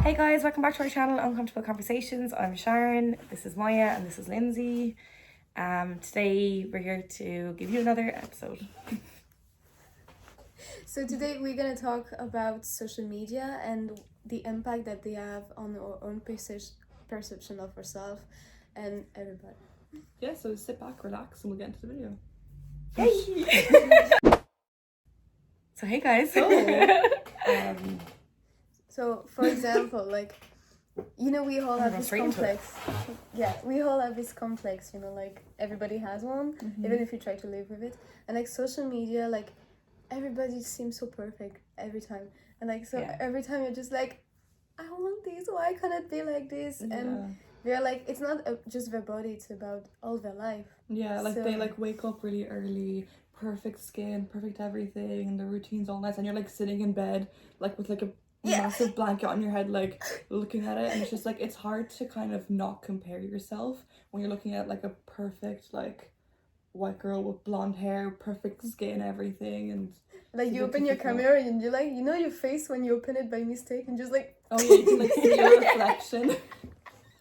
Hey guys, welcome back to our channel, Uncomfortable Conversations. I'm Sharon, this is Maya, and this is Lindsay. Today we're here to give you another episode. So today we're gonna talk about social media and the impact that they have on our own perception of ourselves and everybody. Yeah, so sit back, relax, and we'll get into the video. Hey! So hey guys. So for example, like, you know, we all have this complex. Yeah, we all have this complex, you know, like everybody has one, even if you try to live with it. And like social media, like everybody seems so perfect every time. And like, so every time you're just like, I want this, why can't it be like this? And they're like, it's not just their body, it's about all their life. Yeah, like they like wake up really early, perfect skin, perfect everything, and the routine's all nice, and you're like sitting in bed like with like a massive blanket on your head, like looking at it, and it's just like it's hard to kind of not compare yourself when you're looking at like a perfect like white girl with blonde hair, perfect skin, everything. And like you open your camera and you're like, you know, your face when you open it by mistake and just like, oh yeah, you can like see your reflection.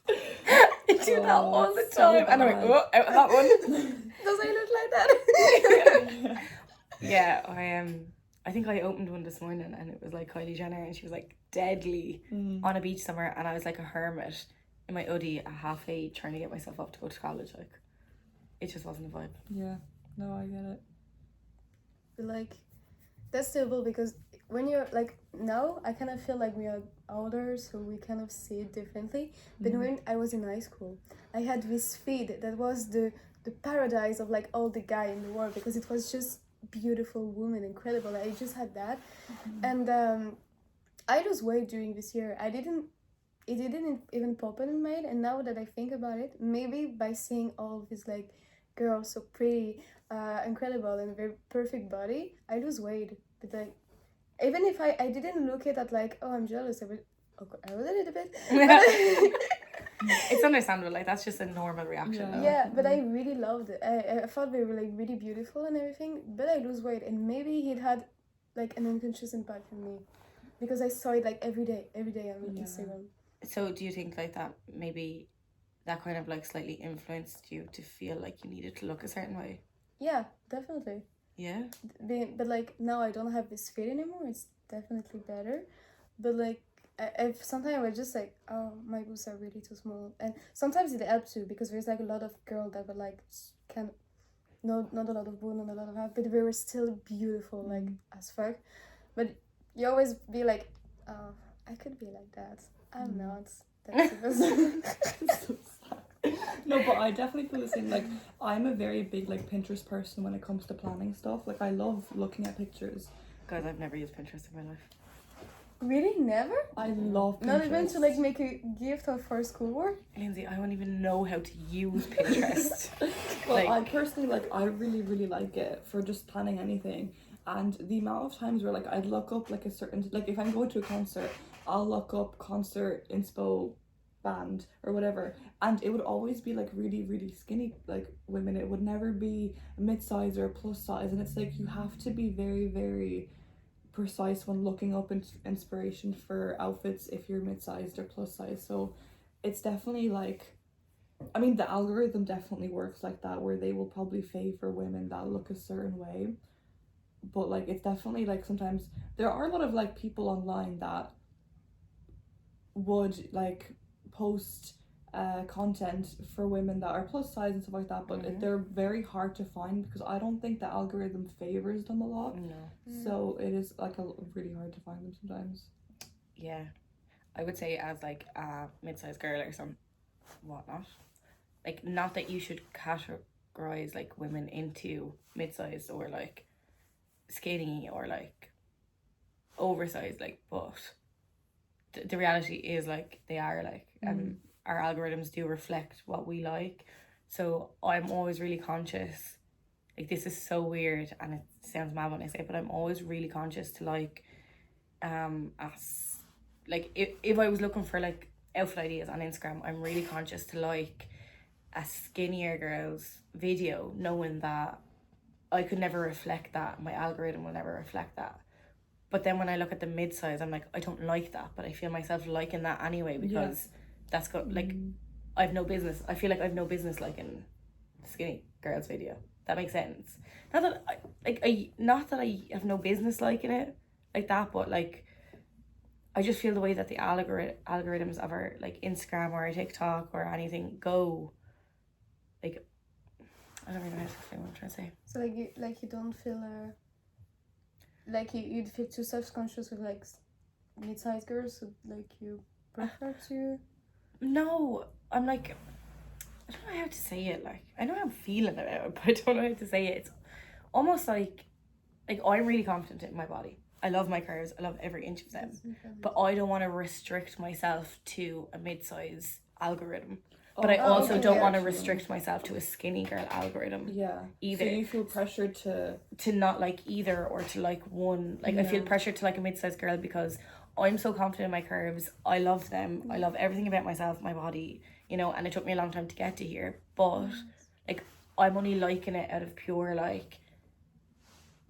I do that all the time. And I'm like, oh, out of that one. Does I look like that? Yeah, I think I opened one this morning and it was like Kylie Jenner, and she was like deadly on a beach somewhere, and I was like a hermit in my hoodie at half 8 trying to get myself up to go to college. Like, it just wasn't a vibe. Yeah, no, I get it. But like, that's terrible because when you're like, now I kind of feel like we are older, so we kind of see it differently. But when I was in high school, I had this feed that was the paradise of like all the guy in the world, because it was just beautiful woman, incredible. I just had that. And I lost weight during this year. It didn't even pop in my head. And now that I think about it, maybe by seeing all of these like girls so pretty, incredible and very perfect body, I lose weight. But like, even if I didn't look at like, oh, I'm jealous, I was a little bit. It's understandable, like that's just a normal reaction. Yeah, but I really loved it. I thought they were like really beautiful and everything, but I lose weight, and maybe it had like an unconscious impact on me because I saw it like every day on Instagram. So do you think like that maybe that kind of like slightly influenced you to feel like you needed to look a certain way? Yeah, definitely. Yeah. But like now I don't have this fit anymore. It's definitely better, but like if sometimes I was just like, oh, my boobs are really too small, and sometimes it helps too because there's like a lot of girls that were like kind of not a lot of bone, not a lot of half, but they were still beautiful like as fuck. But you always be like, oh, I could be like that. I'm not. That's So sad. No, but I definitely feel the same. Like, I'm a very big like Pinterest person when it comes to planning stuff. Like, I love looking at pictures. Guys, I've never used Pinterest in my life. Really? Never? I love Pinterest. Not even to like make a gift for schoolwork? Lindsay, I don't even know how to use Pinterest. Well, like, I personally like, I really like it for just planning anything. And the amount of times where like I'd look up like a certain, like if I'm going to a concert, I'll look up concert inspo band or whatever, and it would always be like really skinny like women. It would never be mid-size or plus size, and it's like you have to be very precise when looking up inspiration for outfits if you're mid-sized or plus size. So it's definitely like, I mean, the algorithm definitely works like that, where they will probably favor women that look a certain way. But like, it's definitely like, sometimes there are a lot of like people online that would like post content for women that are plus size and stuff like that, but they're very hard to find because I don't think the algorithm favors them a lot. So it is like really hard to find them sometimes. Yeah, I would say as like a mid-sized girl or some whatnot, like, not that you should categorize like women into mid-sized or like skinny or like oversized, like, but the reality is like they are like our algorithms do reflect what we like. So I'm always really conscious, like, this is so weird and it sounds mad when I say it, but I'm always really conscious to like as like if I was looking for like outfit ideas on Instagram, I'm really conscious to like a skinnier girl's video, knowing that I could never reflect that, my algorithm will never reflect that. But then when I look at the mid-size, I'm like, I don't like that, but I feel myself liking that anyway because that's like I've no business. I feel like I've no business liking skinny girls video. That makes sense. Not that not that I have no business liking it like that, but like I just feel the way that the algorithms of our like Instagram or TikTok or anything go, like I don't really know how to explain what I'm trying to say. So like you don't feel like you'd feel too self-conscious with like mid-sized girls, so like you prefer to. No, I'm like, I don't know how to say it. Like, I know how I'm feeling about it, but I don't know how to say it. It's almost like I'm really confident in my body. I love my curves. I love every inch of them. But I don't want to restrict myself to a mid-size algorithm. But I also don't want to restrict myself to a skinny girl algorithm. Yeah. Either. So you feel pressured to not like either or to like one. Like I feel pressured to like a mid-sized girl because I'm so confident in my curves. I love them. I love everything about myself, my body, you know, and it took me a long time to get to here. But like I'm only liking it out of pure like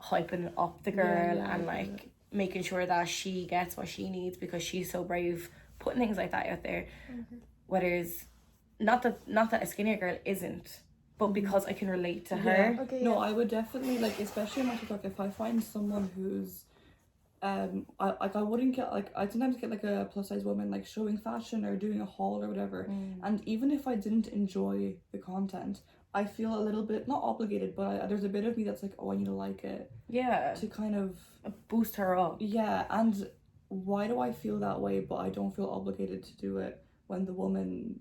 hyping up the girl and like making sure that she gets what she needs because she's so brave putting things like that out there. Whereas not that a skinnier girl isn't, but because I can relate to her. Okay, No, I would definitely like, especially on my TikTok, if I find someone who's I wouldn't get like, I'd sometimes get like a plus size woman like showing fashion or doing a haul or whatever, and even if I didn't enjoy the content, I feel a little bit not obligated, but there's a bit of me that's like, oh, I need to like it to kind of boost her up. Yeah, and why do I feel that way but I don't feel obligated to do it when the woman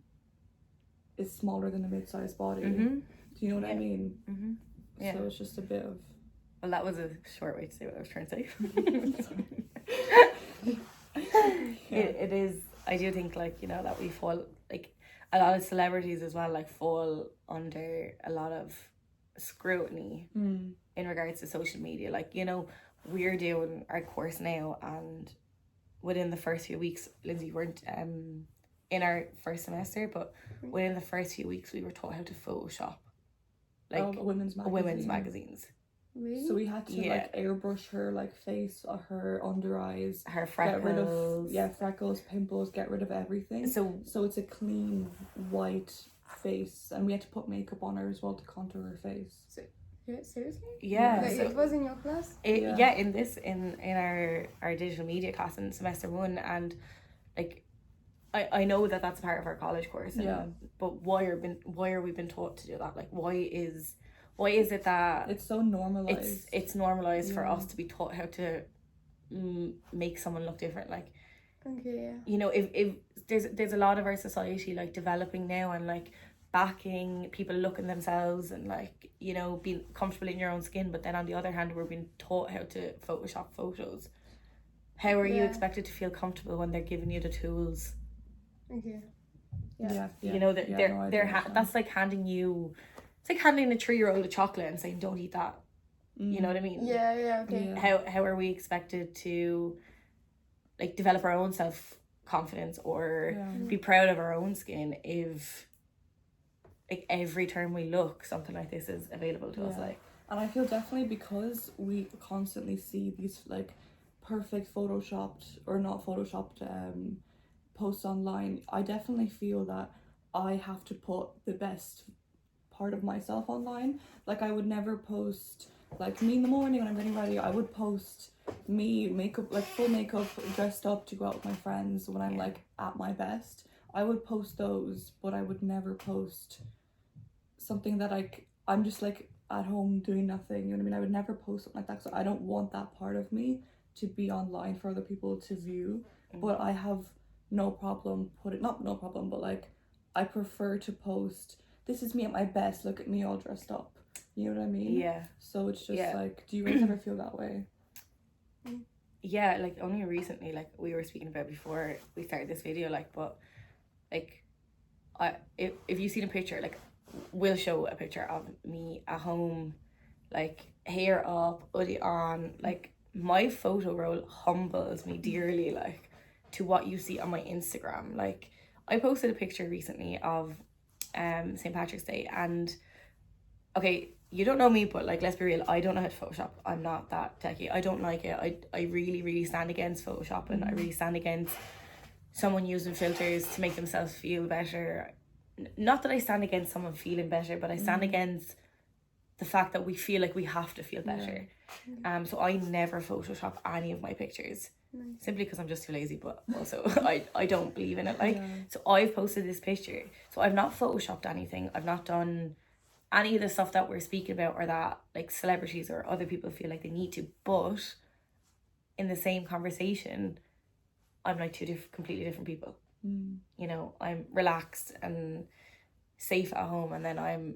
is smaller than a mid-sized body? Do you know what I mean? Yeah. So it's just a bit of... Well, that was a short way to say what I was trying to say. It is, I do think like, you know, that we fall, like a lot of celebrities as well, like fall under a lot of scrutiny in regards to social media. Like, you know, we're doing our course now, and within the first few weeks, Lindsay, you weren't in our first semester, but within the first few weeks we were taught how to Photoshop like women's magazines. Really? So we had to like airbrush her like face, her under eyes, her freckles, get rid of freckles, pimples, get rid of everything. So it's a clean white face, and we had to put makeup on her as well to contour her face. Seriously? Yeah. Like, it was in your class? In our digital media class in semester 1, and like I know that that's part of our college course, but why are we been taught to do that? Like why is it that it's so normalized? It's normalized for us to be taught how to make someone look different. Like, you know, if there's a lot of our society like developing now and like backing people looking themselves and like, you know, being comfortable in your own skin, but then on the other hand we're being taught how to Photoshop photos. How are you expected to feel comfortable when they're giving you the tools? You know, that's like handing you, it's like handing a 3-year-old a chocolate and saying don't eat that. You know what I mean? How are we expected to like develop our own self-confidence or be proud of our own skin if like every time we look something like this is available to us? Like, and I feel definitely because we constantly see these like perfect photoshopped or not photoshopped posts online, I definitely feel that I have to put the best part of myself online. Like I would never post like me in the morning when I'm getting ready. I would post me makeup, like full makeup, dressed up to go out with my friends when I'm like at my best. I would post those, but I would never post something that I'm just like at home doing nothing, you know what I mean? I would never post something like that, so I don't want that part of me to be online for other people to view. But I have no problem but like I prefer to post, this is me at my best, look at me all dressed up, you know what I mean? Yeah. So it's just like, do you guys ever feel that way? Yeah, like only recently, like we were speaking about before we started this video, like, but like if you've seen a picture, like we'll show a picture of me at home, like hair up, hoodie on, like my photo roll humbles me dearly, like to what you see on my Instagram. Like I posted a picture recently of St. Patrick's Day, and okay, you don't know me, but like, let's be real, I don't know how to Photoshop. I'm not that techie. I don't like it. I really, really stand against Photoshop, and I really stand against someone using filters to make themselves feel better. Not that I stand against someone feeling better, but I stand against the fact that we feel like we have to feel better. So I never Photoshop any of my pictures. Simply because I'm just too lazy, but also I don't believe in it. Like, so I've posted this picture. So I've not Photoshopped anything. I've not done any of the stuff that we're speaking about, or that like celebrities or other people feel like they need to. But in the same conversation, I'm like two completely different people. You know, I'm relaxed and safe at home, and then I'm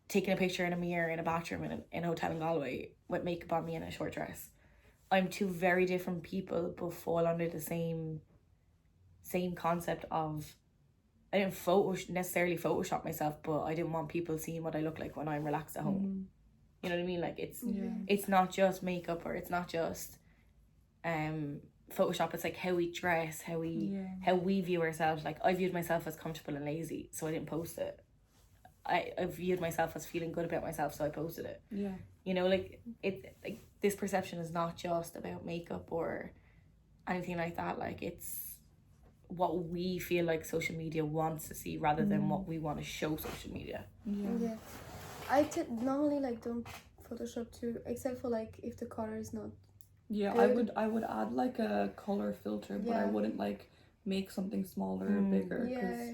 taking a picture in a mirror in a bathroom in a hotel in Galway with makeup on me and a short dress. I'm two very different people, but fall under the same concept of, I didn't necessarily Photoshop myself, but I didn't want people seeing what I look like when I'm relaxed at home. You know what I mean? Like, it's not just makeup, or it's not just Photoshop. It's like how we dress, how we view ourselves. Like, I viewed myself as comfortable and lazy, so I didn't post it. I viewed myself as feeling good about myself, so I posted it. Yeah. You know, like, this perception is not just about makeup or anything like that. Like, it's what we feel like social media wants to see, rather than what we want to show social media. Yeah. I normally like don't Photoshop too, except for like if the color is not. Yeah, good. I would add like a color filter, but I wouldn't like make something smaller or bigger. Yeah.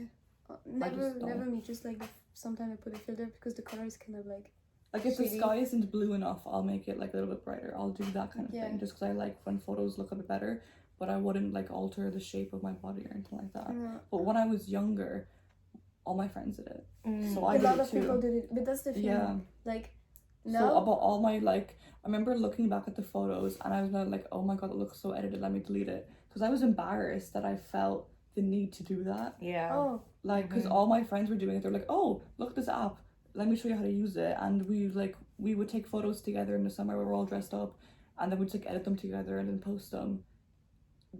Never me. Just like sometimes I put a filter because the color is kind of like. Like, if shady. the sky isn't blue enough, I'll make it like a little bit brighter. I'll do that kind of thing, just because I like when photos look a bit better. But I wouldn't like alter the shape of my body or anything like that. No. But when I was younger, all my friends did it, so I a did lot it of too. people did it, but that's the thing. Yeah. Like, So now. about all my like, I remember looking back at the photos and I was like, oh my god, it looks so edited. Let me delete it, because I was embarrassed that I felt the need to do that. Yeah. Oh. Like, because all my friends were doing it. They're like, oh, look at this app. Let me show you how to use it. And we would take photos together in the summer where we're all dressed up, and then we'd like edit them together and then post them.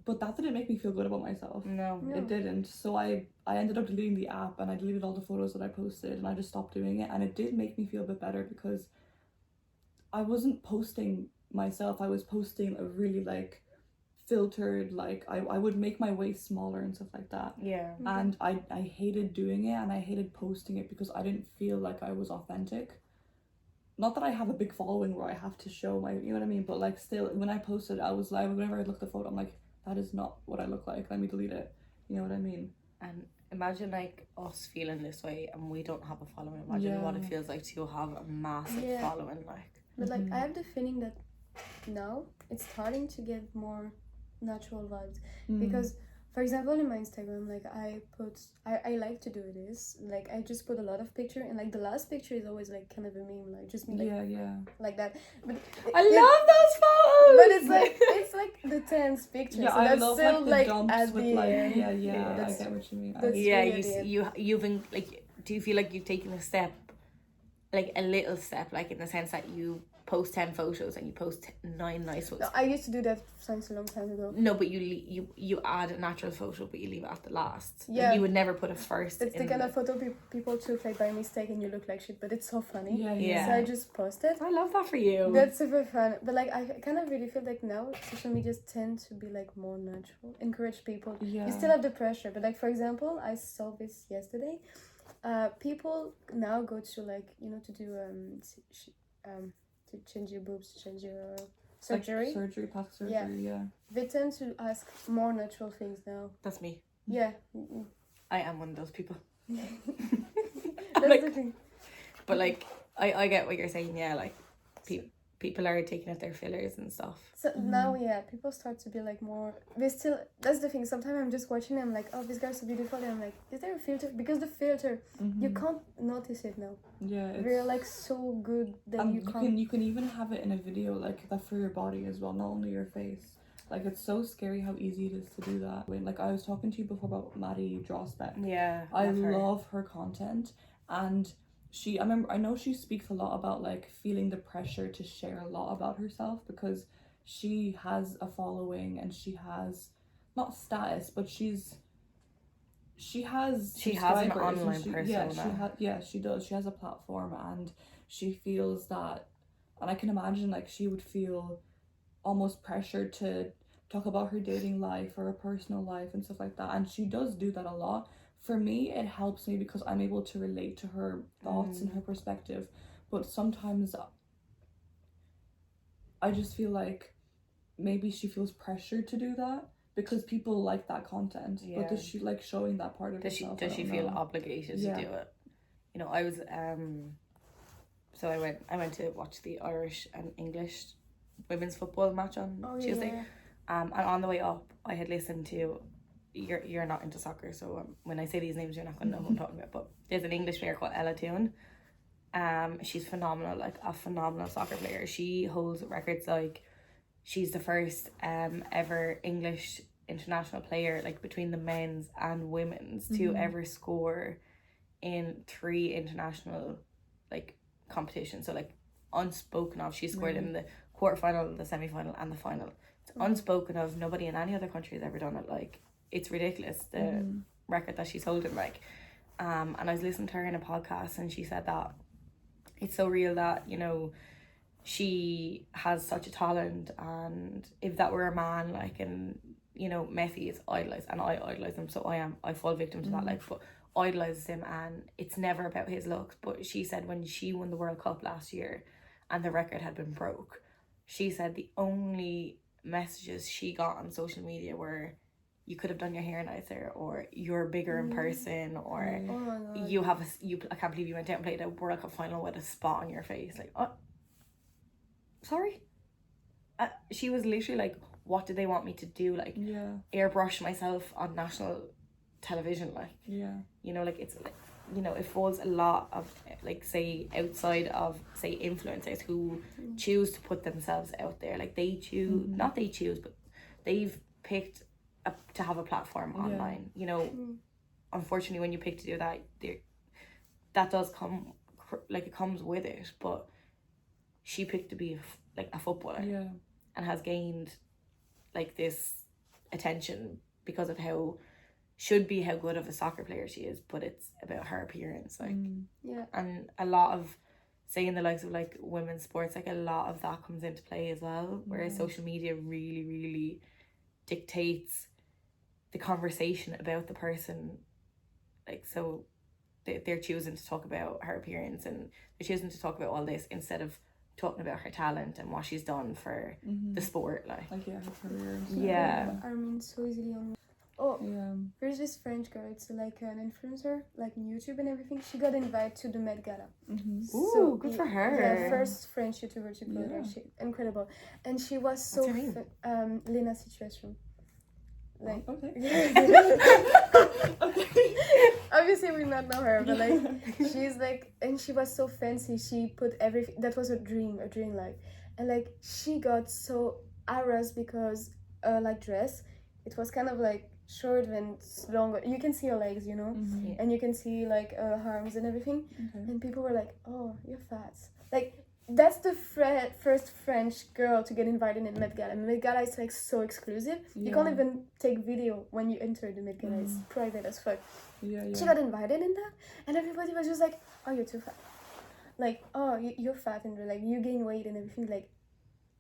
But that didn't make me feel good about myself. No. It didn't. So I ended up deleting the app, and I deleted all the photos that I posted, and I just stopped doing it. And it did make me feel a bit better, because I wasn't posting myself. I was posting a really like filtered, like I would make my waist smaller and stuff like that. Yeah. And I hated doing it, and I hated posting it because I didn't feel like I was authentic. Not that I have a big following where I have to show my, you know what I mean, but like still, when I posted, I was like, whenever I looked at the photo, I'm like, that is not what I look like, let me delete it. You know what I mean? And imagine like us feeling this way and we don't have a following. Imagine what it feels like to have a massive following. Like, but like I have the feeling that now it's starting to get more natural vibes, because for example in my Instagram, like I like to do this, like I just put a lot of picture, and like the last picture is always like kind of a meme, like just me like that, but I love those photos. but it's like the 10th picture, Yeah, so I that's love still like the dumps at with the like end. I That's- get what you mean. that's Yeah, really at the end. you've been like, do you feel like you've taken a step, like a little step, like in the sense that you post 10 photos and you post 9 nice ones? No, I used to do that since a long time ago. No, but you add a natural photo, but you leave it at the last. Like, Yeah. you would never put it first. It's the kind of photo people took like by mistake, and you look like shit, but it's so funny. Yeah. So I just post it. I love that for you. That's super fun. But like I kind of really feel like now social media tend to be like more natural. Encourage people. Yeah. You still have the pressure, but like for example, I saw this yesterday. People now go to like, you know, to do to change your boobs, change your surgery. Like surgery, plastic surgery, yeah. They tend to ask more natural things now. That's me. Yeah. I am one of those people. That's Like, the thing. but like, I get what you're saying. Yeah, like people are taking out their fillers and stuff. So now, yeah, people start to be like more. They still. That's the thing. Sometimes I'm just watching them like, oh, this guy's so beautiful, and I'm like, is there a filter? Because the filter, you can't notice it now. Yeah, They're like so good that and you can't. you can even have it in a video like that for your body as well, not only your face. Like, it's so scary how easy it is to do that. When like I was talking to you before about Maddie Drawspec. Yeah, I love her content, and I know she speaks a lot about like feeling the pressure to share a lot about herself, because she has a following and she has not status, but she has an subscribers, online and persona. she does. She has a platform, and she feels that, and I can imagine like she would feel almost pressured to talk about her dating life or her personal life and stuff like that, and she does do that a lot. For me, it helps me because I'm able to relate to her thoughts and her perspective, but sometimes I just feel like maybe she feels pressured to do that because people like that content. Yeah. But does she like showing that part of Does she herself? does I she don't feel know. obligated Yeah. to do it? You know, I was so I went to watch the Irish and English women's football match on Tuesday. yeah. And on the way up, I had listened to, you're not into soccer, so when I say these names, you're not gonna know who I'm talking about. But there's an English player called Ella Toone. She's phenomenal, like a phenomenal soccer player. She holds records, like she's the first ever English international player, like between the men's and women's, to ever score in 3 international like competitions. So like unspoken of, she scored in the quarterfinal, the semi-final, and the final. It's unspoken of. Nobody in any other country has ever done it. Like, it's ridiculous, the record that she's holding. Like, and I was listening to her in a podcast, and she said that it's so real that, you know, she has such a talent, and if that were a man, like, and you know, Messi is idolized, and I idolize him, so I fall victim to that, like, but idolizes him, and it's never about his looks. But she said when she won the World Cup last year and the record had been broke, she said the only messages she got on social media were, you could have done your hair nicer, or you're bigger in person, or Oh my god. you have I can't believe you went out and played a World Cup final with a spot on your face. Like, oh, sorry. She was literally like, what did they want me to do? Like, Yeah. airbrush myself on national television? Like, Yeah. you know, like, it's like, you know, it falls a lot of, like, say, outside of, say, influencers who choose to put themselves out there. Like, they choose, not they choose, but they've picked to have a platform online. You know, unfortunately, when you pick to do that, that does come, like, it comes with it. But she picked to be like a footballer, Yeah. and has gained like this attention because of how good of a soccer player she is, but it's about her appearance, like. Yeah. And a lot of, say, in the likes of like women's sports, like a lot of that comes into play as well, whereas social media really, really dictates the conversation about the person. Like, so they're choosing to talk about her appearance, and they're choosing to talk about all this instead of talking about her talent and what she's done for the sport, like. Yeah, her career and stuff. Yeah. I mean, so easily on. Oh, Yeah. there's this French girl. It's like an influencer, like on YouTube and everything. She got invited to the Met Gala. Ooh, good for her. Yeah, first French YouTuber to go there. Yeah. She incredible, and she was so What's her name? Lena Situation. Like, Okay. obviously we not know her, but like she's like, and she was so fancy. She put everything. That was a dream life, and like she got so harassed because like dress, it was kind of like short and longer. You can see her legs, you know, and you can see like arms and everything. And people were like, "Oh, you're fat." Like, that's the first French girl to get invited in Met Gala. Met Gala is like so exclusive. You can't even take video when you enter the Met Gala. It's private as fuck. Yeah. She got invited in that, and everybody was just like, "Oh, you're too fat." Like, "Oh, you're fat," and like you gain weight and everything. Like,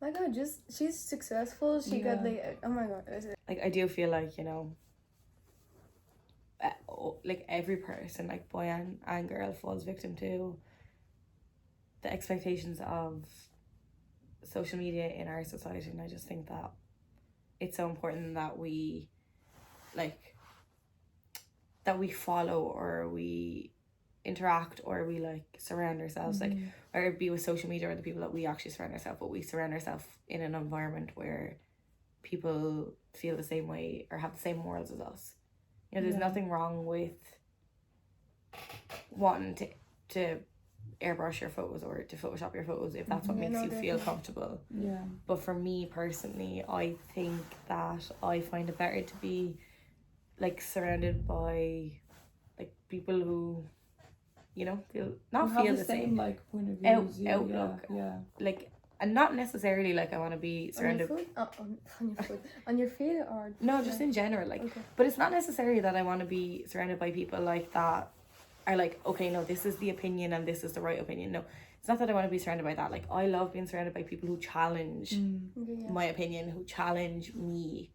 my god, just she's successful. She got like, oh my god. Like, I do feel like, you know, like every person, like boy and girl, falls victim to the expectations of social media in our society. And I just think that it's so important that we, like, that we follow, or we interact, or we like surround ourselves, like, or it be with social media or the people that we actually surround ourselves, but we surround ourselves in an environment where people feel the same way or have the same morals as us. You know, there's nothing wrong with wanting to airbrush your photos or to Photoshop your photos if that's what makes you feel comfortable. Yeah. But for me personally, I think that I find it better to be like surrounded by like people who, you know, feel the same like point of views. outlook. Yeah. Like, and not necessarily like I want to be surrounded. On your food? On your food. On your feet or? No, just in general, like. Okay. But it's not necessarily that I want to be surrounded by people like that are like, okay, no, this is the opinion and this is the right opinion. No, it's not that I want to be surrounded by that. Like, I love being surrounded by people who challenge Yeah. my opinion, who challenge me,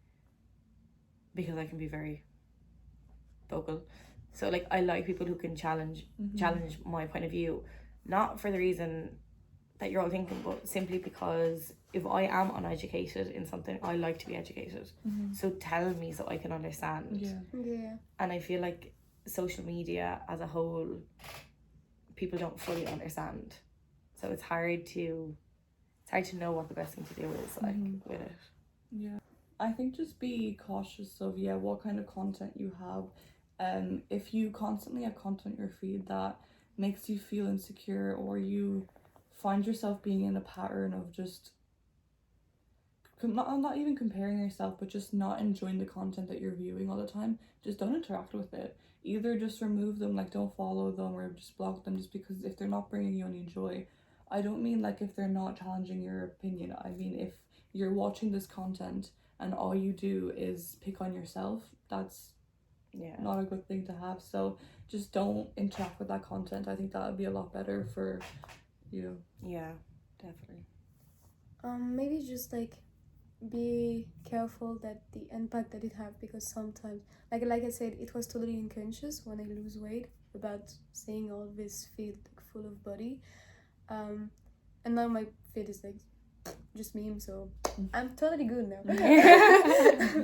because I can be very vocal. So like, I like people who can challenge my point of view, not for the reason that you're all thinking, but simply because if I am uneducated in something, I like to be educated. So tell me so I can understand. Yeah. And I feel like social media as a whole, people don't fully understand. So it's hard to know what the best thing to do is, like, with it. Yeah. I think just be cautious of what kind of content you have. If you constantly have content in your feed that makes you feel insecure, or you find yourself being in a pattern of just not even comparing yourself, but just not enjoying the content that you're viewing all the time, just don't interact with it. Either just remove them, like don't follow them, or just block them, just because if they're not bringing you any joy. I don't mean like if they're not challenging your opinion. I mean if you're watching this content and all you do is pick on yourself, that's not a good thing to have. So just don't interact with that content. I think that would be a lot better for you. Yeah, definitely. Maybe just like be careful that the impact that it have, because sometimes like I said, it was totally unconscious when I lose weight about seeing all this feed like full of body, and now my feed is like just meme, so I'm totally good now.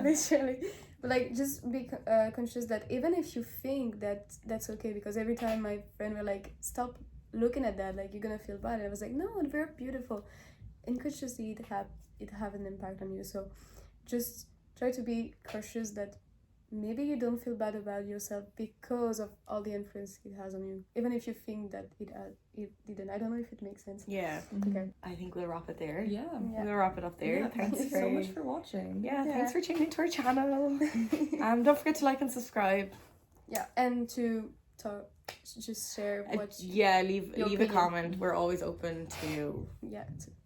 Literally. But like, just be conscious that even if you think that that's okay, because every time my friend were like, stop looking at that, like you're gonna feel bad, and I was like, no, it's very beautiful. Unconsciously it have an impact on you, so just try to be cautious that maybe you don't feel bad about yourself because of all the influence it has on you, even if you think that it didn't. I don't know if it makes sense. Okay, I think we'll wrap it there. Yeah. We'll wrap it up there. Yeah, thank you so much for watching. Thanks for tuning into our channel. Don't forget to like and subscribe. And to talk, just share what leave a opinion. comment. We're always open to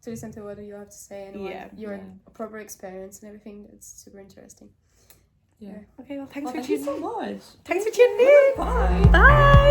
to listen to what you have to say and what your proper experience and everything. That's super interesting. Okay, well, thanks Well, for thank you tuning so much. Thanks for tuning in. Bye. Bye.